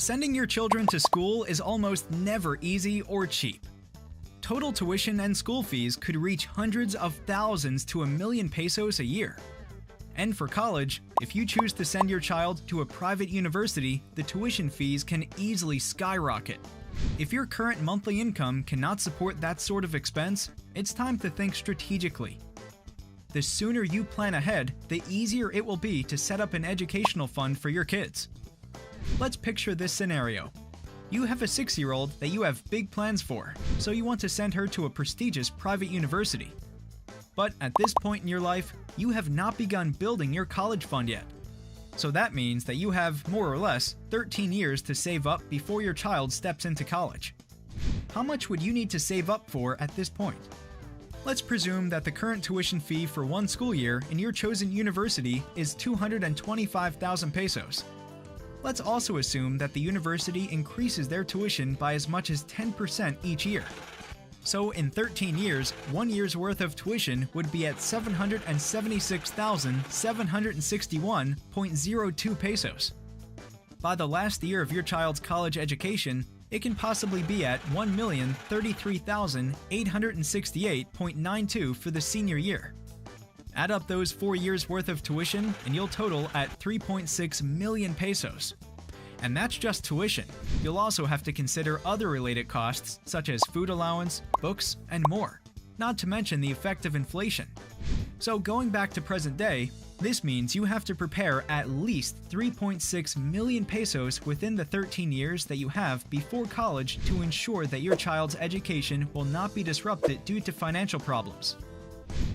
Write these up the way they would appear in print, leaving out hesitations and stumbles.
Sending your children to school is almost never easy or cheap. Total tuition and school fees could reach hundreds of thousands to $1,000,000 a year. And for college, if you choose to send your child to a private university, the tuition fees can easily skyrocket. If your current monthly income cannot support that sort of expense, it's time to think strategically. The sooner you plan ahead, the easier it will be to set up an educational fund for your kids. Let's picture this scenario. You have a 6-year-old that you have big plans for, so you want to send her to a prestigious private university. But at this point in your life, you have not begun building your college fund yet. So that means that you have, more or less, 13 years to save up before your child steps into college. How much would you need to save up for at this point? Let's presume that the current tuition fee for one school year in your chosen university is 225,000 pesos. Let's also assume that the university increases their tuition by as much as 10% each year. So in 13 years, 1 year's worth of tuition would be at 776,761.02 pesos. By the last year of your child's college education, it can possibly be at 1,033,868.92 for the senior year. Add up those 4 years worth of tuition and you'll total at 3.6 million pesos. And that's just tuition. You'll also have to consider other related costs such as food allowance, books, and more, not to mention the effect of inflation. So going back to present day, this means you have to prepare at least 3.6 million pesos within the 13 years that you have before college to ensure that your child's education will not be disrupted due to financial problems.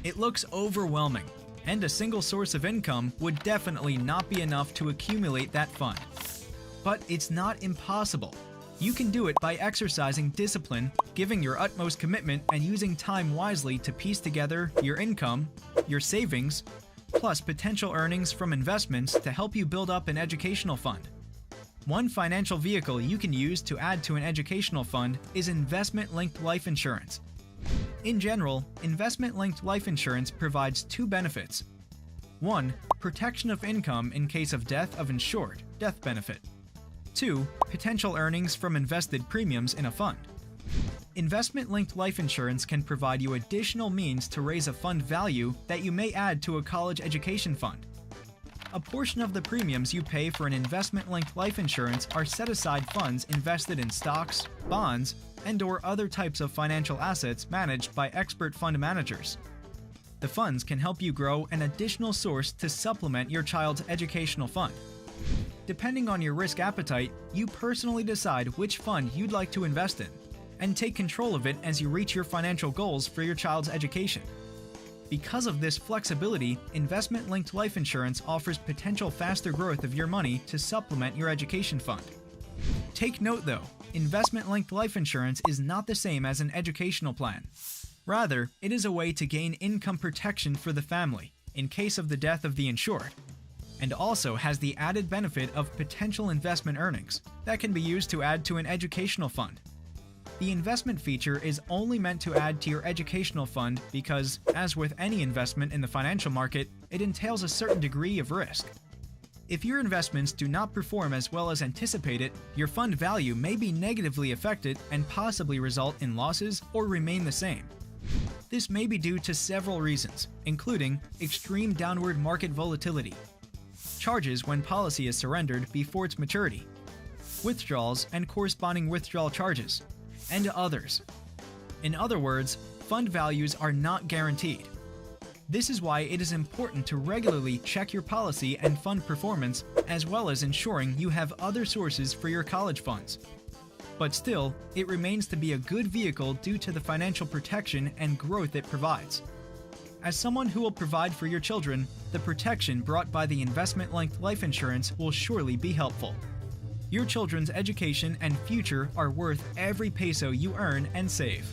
It looks overwhelming, and a single source of income would definitely not be enough to accumulate that fund. But it's not impossible. You can do it by exercising discipline, giving your utmost commitment, and using time wisely to piece together your income, your savings, plus potential earnings from investments to help you build up an educational fund. One financial vehicle you can use to add to an educational fund is investment-linked life insurance. In general, investment-linked life insurance provides two benefits. 1. Protection of income in case of death of insured, death benefit. 2. Potential earnings from invested premiums in a fund. Investment-linked life insurance can provide you additional means to raise a fund value that you may add to a college education fund. A portion of the premiums you pay for an investment-linked life insurance are set-aside funds invested in stocks, bonds, and/or other types of financial assets managed by expert fund managers. The funds can help you grow an additional source to supplement your child's educational fund. Depending on your risk appetite, you personally decide which fund you'd like to invest in, and take control of it as you reach your financial goals for your child's education. Because of this flexibility, investment-linked life insurance offers potential faster growth of your money to supplement your education fund. Take note though, investment-linked life insurance is not the same as an educational plan. Rather, it is a way to gain income protection for the family in case of the death of the insured, and also has the added benefit of potential investment earnings that can be used to add to an educational fund. The investment feature is only meant to add to your educational fund because, as with any investment in the financial market, it entails a certain degree of risk. If your investments do not perform as well as anticipated, your fund value may be negatively affected and possibly result in losses or remain the same. This may be due to several reasons, including extreme downward market volatility, charges when policy is surrendered before its maturity, withdrawals and corresponding withdrawal charges, and others. In other words, fund values are not guaranteed. This is why it is important to regularly check your policy and fund performance, as well as ensuring you have other sources for your college funds. But still, it remains to be a good vehicle due to the financial protection and growth it provides. As someone who will provide for your children, the protection brought by the investment-linked life insurance will surely be helpful. Your children's education and future are worth every peso you earn and save.